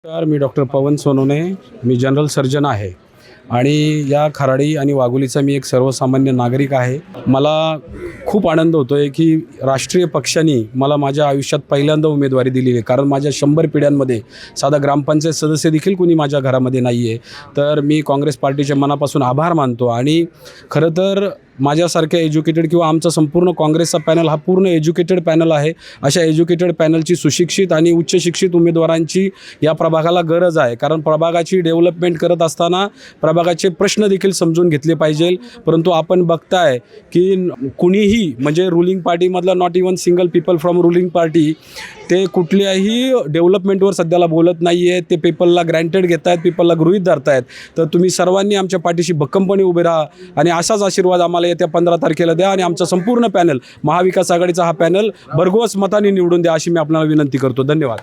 नमस्कार, मी डॉक्टर पवन सोनवणे. मी general surgeon आहे आणि या खराडी आणि वाघोलीचा मी एक सर्वसामान्य नागरिक आहे. मला खूप आनंद होतो आहे की राष्ट्रीय पक्षांनी मला माझ्या आयुष्यात पहिल्यांदा उमेदवारी दिली आहे. कारण माझ्या 100 पिढ्यांमध्ये साधा ग्रामपंचायत सदस्य देखील कोणी माझ्या घरामध्ये नाही आहे. तर मी काँग्रेस पार्टीचे मनापासून आभार मानतो आणि खरं तर माझ्यासारख्या एज्युकेटेड किंवा आमचा संपूर्ण काँग्रेसचा पॅनल हा पूर्ण एज्युकेटेड पॅनल आहे. अशा एज्युकेटेड पॅनलची सुशिक्षित आणि उच्च शिक्षित उमेदवारांची या प्रभागाला गरज आहे. कारण प्रभागाची डेव्हलपमेंट करत असताना प्रभागाचे प्रश्न देखील समजून घेतले पाहिजे. परंतु आपण बघताय की कुणीही म्हणजे रुलिंग पार्टीमधला not even single people from ruling party ते कुठल्याही डेव्हलपमेंटवर सध्याला बोलत नाही आहे. ते पीपलला ग्रँटेड घेत आहेत, पीपलला गृहीत धरत आहेत. तर तुम्ही सर्वांनी आमच्या पाठीशी भक्कमपणे उभे राहा आणि असाच आशीर्वाद आम्हाला येत्या 15 तारखेला द्या आणि आमचा संपूर्ण पॅनल महाविकास आघाडीचा हा पॅनल भरघोस मताने निवडून द्या अशी मी आपल्याला विनंती करतो. धन्यवाद.